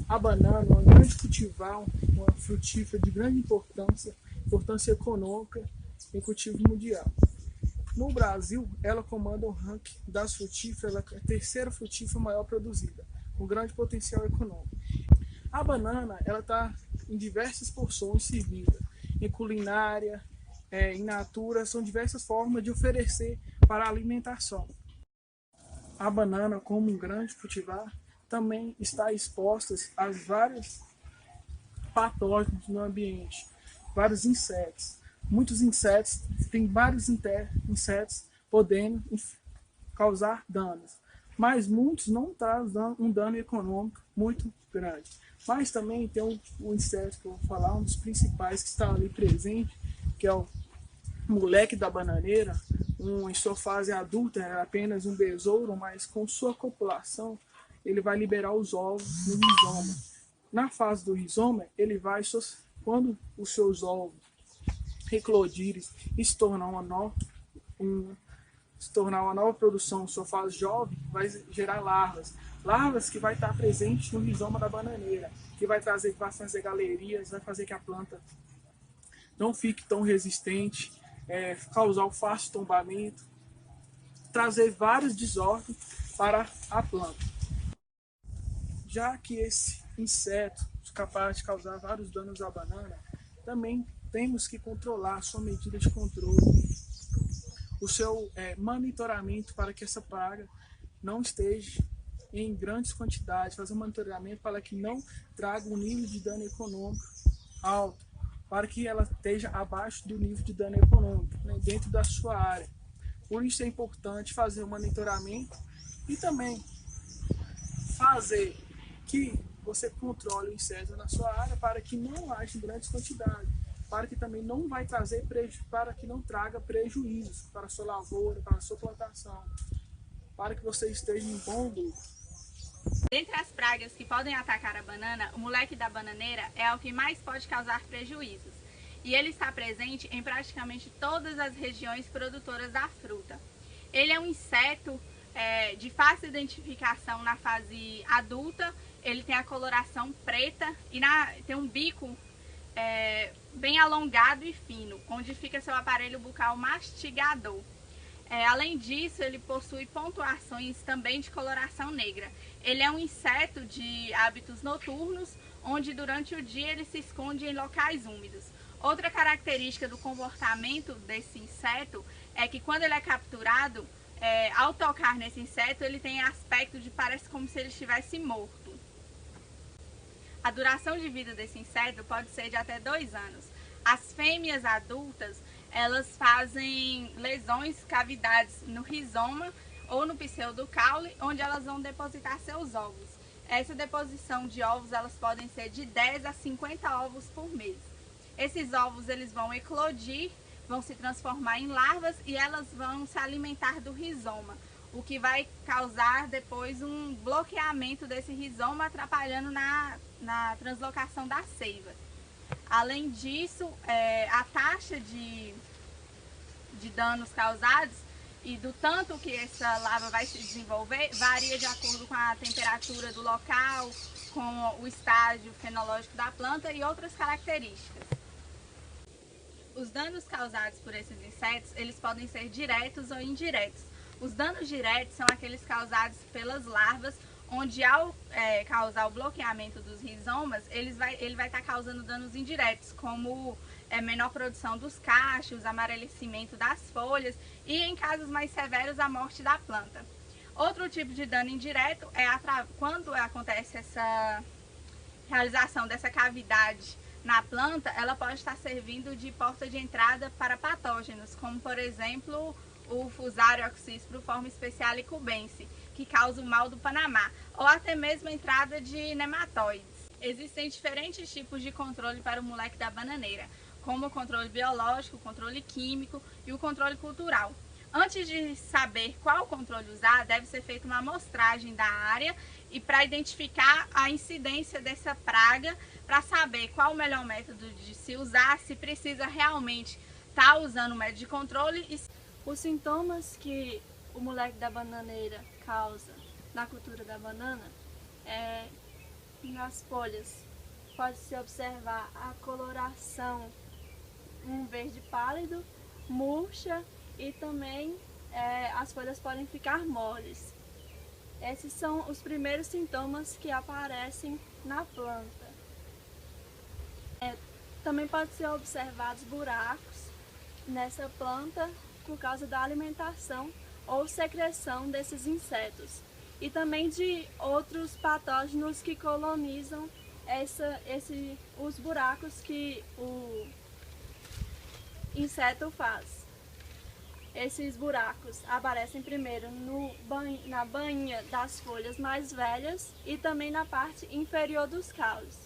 A banana é um grande cultivar, uma frutífera de grande importância econômica em cultivo mundial. No Brasil, ela comanda o ranking das frutíferas, ela é a terceira frutífera maior produzida, com grande potencial econômico. A banana, ela está em diversas porções servidas, em culinária, em natura, são diversas formas de oferecer para a alimentação. A banana, como um grande cultivar, também está exposta a vários patógenos no ambiente, vários insetos. Muitos insetos, tem vários insetos podendo causar danos, mas muitos não trazem um dano econômico muito grande. Mas também tem um inseto que eu vou falar, um dos principais que está ali presente, que é o moleque da bananeira, em sua fase adulta, é apenas um besouro, mas com sua copulação, ele vai liberar os ovos no rizoma. Na fase do rizoma, ele vai, quando os seus ovos eclodirem e se tornar uma nova produção, sua fase jovem, vai gerar larvas. Larvas que vai estar presentes no rizoma da bananeira, que vai fazer galerias, vai fazer que a planta não fique tão resistente, causar um fácil tombamento, trazer vários desordens para a planta. Já que esse inseto é capaz de causar vários danos à banana, também temos que controlar a sua medida de controle, o seu monitoramento para que essa praga não esteja em grandes quantidades, fazer um monitoramento para que não traga um nível de dano econômico alto, para que ela esteja abaixo do nível de dano econômico, né, dentro da sua área. Por isso é importante fazer o monitoramento e também fazer que você controle o inseto na sua área para que não haja grandes quantidades, para que também não vai trazer para que não traga prejuízos para a sua lavoura, para a sua plantação, para que você esteja em bom lucro. Dentre as pragas que podem atacar a banana, o moleque da bananeira é o que mais pode causar prejuízos. E ele está presente em praticamente todas as regiões produtoras da fruta. Ele é um inseto de fácil identificação na fase adulta, ele tem a coloração preta e tem um bico bem alongado e fino, onde fica seu aparelho bucal mastigador. Além disso, ele possui pontuações também de coloração negra. Ele é um inseto de hábitos noturnos, onde durante o dia ele se esconde em locais úmidos. Outra característica do comportamento desse inseto é que quando ele é capturado, ao tocar nesse inseto, ele tem aspecto de parece como se ele estivesse morto. A duração de vida desse inseto pode ser de até 2 anos. As fêmeas adultas, elas fazem lesões, cavidades no rizoma ou no pseudocaule, onde elas vão depositar seus ovos. Essa deposição de ovos, elas podem ser de 10 a 50 ovos por mês. Esses ovos, eles vão eclodir, vão se transformar em larvas e elas vão se alimentar do rizoma, o que vai causar depois um bloqueamento desse rizoma, atrapalhando na translocação da seiva. Além disso, a taxa de danos causados e do tanto que essa larva vai se desenvolver varia de acordo com a temperatura do local, com o estágio fenológico da planta e outras características. Os danos causados por esses insetos, eles podem ser diretos ou indiretos. Os danos diretos são aqueles causados pelas larvas, onde ao causar o bloqueamento dos rizomas, ele vai estar causando danos indiretos, como menor produção dos cachos, amarelecimento das folhas e, em casos mais severos, a morte da planta. Outro tipo de dano indireto é quando acontece essa realização dessa cavidade na planta, ela pode estar servindo de porta de entrada para patógenos, como por exemplo o Fusarium oxysporiforme speciale cubense, que causa o mal do Panamá, ou até mesmo a entrada de nematóides. Existem diferentes tipos de controle para o moleque da bananeira, como o controle biológico, o controle químico e o controle cultural. Antes de saber qual controle usar, deve ser feita uma amostragem da área e para identificar a incidência dessa praga, para saber qual o melhor método de se usar, se precisa realmente estar usando o método de controle. Os sintomas que o moleque da bananeira causa na cultura da banana é nas folhas pode-se observar a coloração, um verde pálido, murcha, e também as folhas podem ficar moles. Esses são os primeiros sintomas que aparecem na planta. Também pode ser observados buracos nessa planta por causa da alimentação ou secreção desses insetos e também de outros patógenos que colonizam os buracos que o inseto faz. Esses buracos aparecem primeiro na bainha das folhas mais velhas e também na parte inferior dos caules,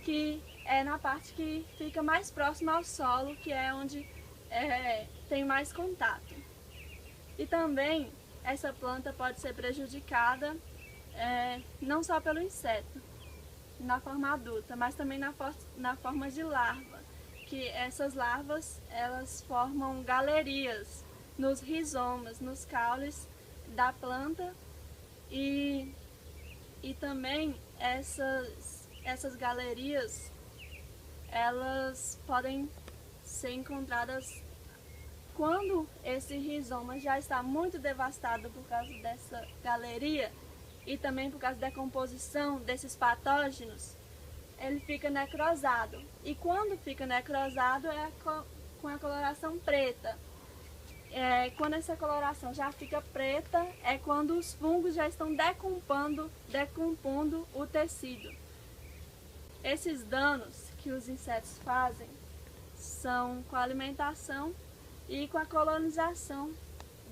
que é na parte que fica mais próxima ao solo, que é onde tem mais contato. E também essa planta pode ser prejudicada não só pelo inseto, na forma adulta, mas também na forma de larva, que essas larvas elas formam galerias nos rizomas, nos caules da planta e também essas galerias elas podem ser encontradas quando esse rizoma já está muito devastado por causa dessa galeria e também por causa da decomposição desses patógenos. Ele fica necrosado, e quando fica necrosado é com a coloração preta. Quando essa coloração já fica preta é quando os fungos já estão decompondo o tecido. Esses danos que os insetos fazem são com a alimentação e com a colonização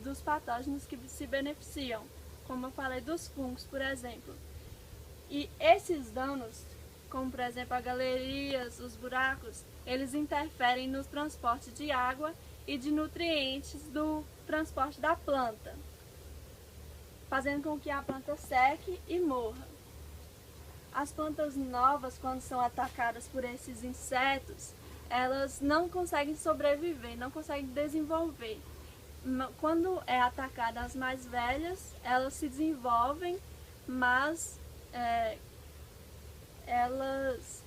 dos patógenos que se beneficiam, como eu falei dos fungos, por exemplo. E esses danos, como por exemplo as galerias, os buracos, eles interferem no transporte de água e de nutrientes do transporte da planta, fazendo com que a planta seque e morra. As plantas novas, quando são atacadas por esses insetos, elas não conseguem sobreviver, não conseguem desenvolver. Quando é atacada as mais velhas, elas se desenvolvem, mas elas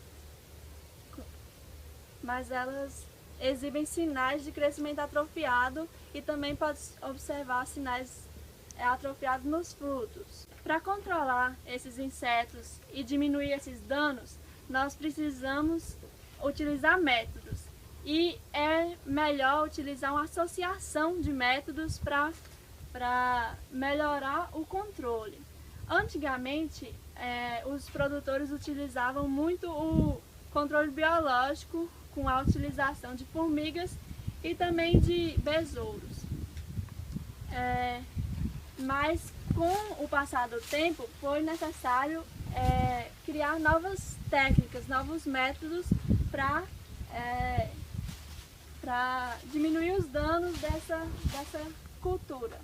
exibem sinais de crescimento atrofiado e também pode observar sinais atrofiados nos frutos. Para controlar esses insetos e diminuir esses danos, nós precisamos utilizar métodos. E é melhor utilizar uma associação de métodos para melhorar o controle. Antigamente, os produtores utilizavam muito o controle biológico com a utilização de formigas e também de besouros. Mas com o passar do tempo foi necessário criar novas técnicas, novos métodos para diminuir os danos dessa cultura,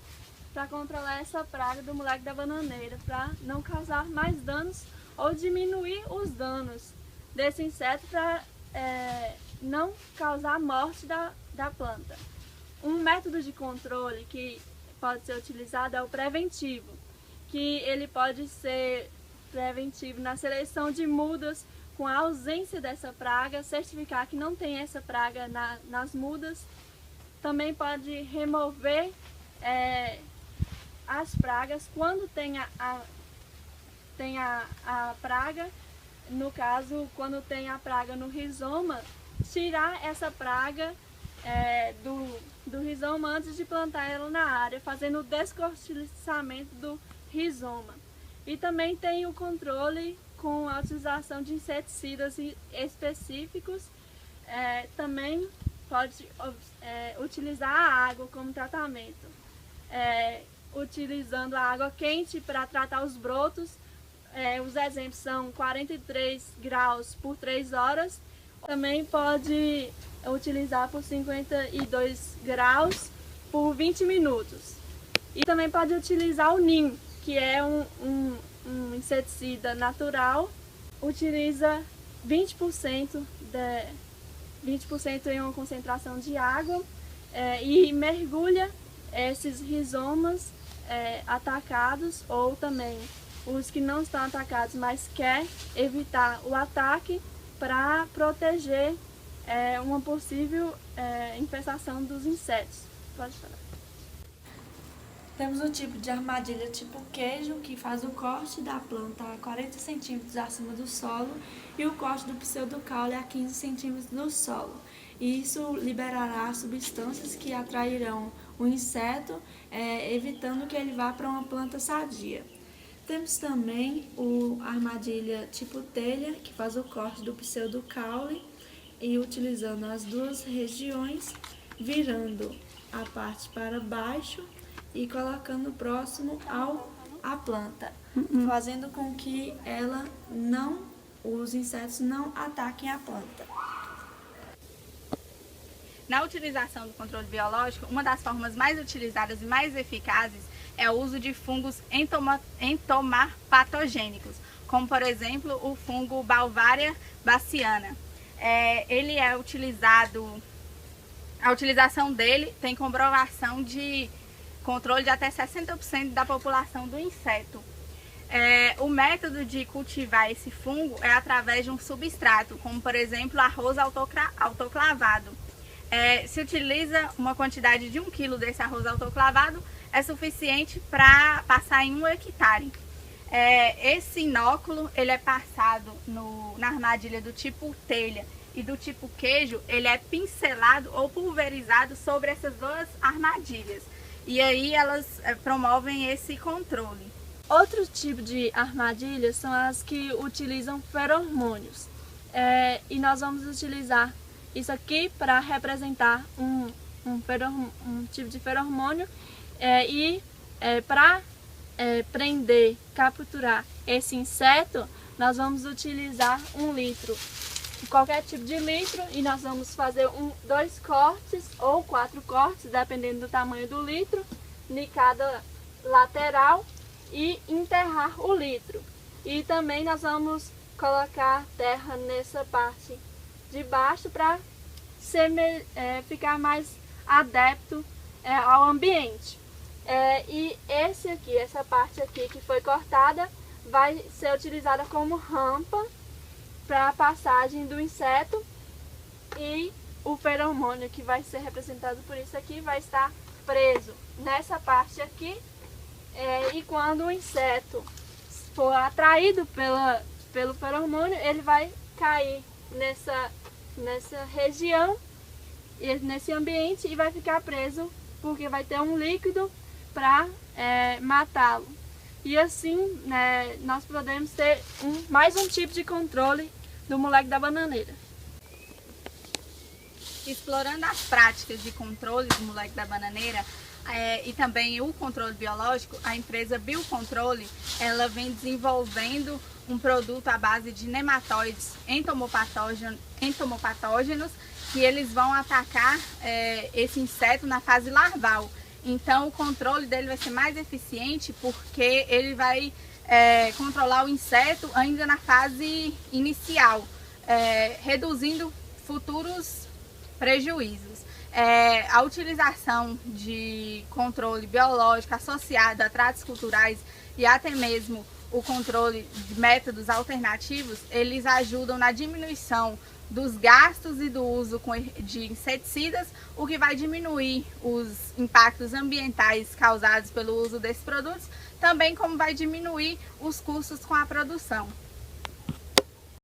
para controlar essa praga do moleque da bananeira, para não causar mais danos ou diminuir os danos desse inseto, para não causar a morte da planta. Um método de controle que pode ser utilizado é o preventivo, que ele pode ser preventivo na seleção de mudas com a ausência dessa praga, certificar que não tem essa praga nas mudas. Também pode remover as pragas quando tem a praga, no caso, quando tem a praga no rizoma, tirar essa praga do rizoma antes de plantar ela na área, fazendo o descortiçamento do rizoma. E também tem o controle com a utilização de inseticidas específicos. Também pode utilizar a água como tratamento, utilizando a água quente para tratar os brotos. Os exemplos são 43 graus por 3 horas. Também pode utilizar por 52 graus por 20 minutos. E também pode utilizar o NIM, que é um inseticida natural. Utiliza 20% em uma concentração de água e mergulha esses rizomas atacados, ou também os que não estão atacados, mas quer evitar o ataque para proteger uma possível infestação dos insetos. Pode falar. Temos o tipo de armadilha tipo queijo, que faz o corte da planta a 40 centímetros acima do solo e o corte do pseudocaule a 15 centímetros do solo. E isso liberará substâncias que atrairão o inseto, evitando que ele vá para uma planta sadia. Temos também a armadilha tipo telha, que faz o corte do pseudocaule e utilizando as duas regiões, virando a parte para baixo e colocando próximo à planta, fazendo com que os insetos não ataquem a planta. Na utilização do controle biológico, uma das formas mais utilizadas e mais eficazes é o uso de fungos entomopatogênicos, como por exemplo o fungo Beauveria bassiana. Ele é utilizado, a utilização dele tem comprovação de controle de até 60% da população do inseto. O método de cultivar esse fungo é através de um substrato, como por exemplo arroz autoclavado. Se utiliza uma quantidade de 1 kg desse arroz autoclavado, é suficiente para passar em 1 hectare. Esse inóculo ele é passado na armadilha do tipo telha e do tipo queijo, ele é pincelado ou pulverizado sobre essas duas armadilhas. E aí elas promovem esse controle. Outro tipo de armadilhas são as que utilizam feromônios. E nós vamos utilizar isso aqui para representar um tipo de feromônio para prender, capturar esse inseto, nós vamos utilizar 1 litro. Qualquer tipo de litro, e nós vamos fazer 2 cortes ou 4 cortes, dependendo do tamanho do litro, em cada lateral, e enterrar o litro. E também nós vamos colocar terra nessa parte de baixo para ficar mais adepto ao ambiente. E essa parte aqui que foi cortada vai ser utilizada como rampa para a passagem do inseto, e o feromônio, que vai ser representado por isso aqui, vai estar preso nessa parte aqui, e quando o inseto for atraído pelo feromônio, ele vai cair nessa região, nesse ambiente, e vai ficar preso, porque vai ter um líquido para matá-lo. E assim, nós podemos ter mais um tipo de controle do moleque da bananeira. Explorando as práticas de controle do moleque da bananeira e também o controle biológico, a empresa Biocontrole, ela vem desenvolvendo um produto à base de nematóides entomopatógenos, que eles vão atacar esse inseto na fase larval. Então o controle dele vai ser mais eficiente, porque ele vai controlar o inseto ainda na fase inicial, reduzindo futuros prejuízos. A utilização de controle biológico associado a tratos culturais e até mesmo o controle de métodos alternativos, eles ajudam na diminuição dos gastos e do uso de inseticidas, o que vai diminuir os impactos ambientais causados pelo uso desses produtos, também como vai diminuir os custos com a produção.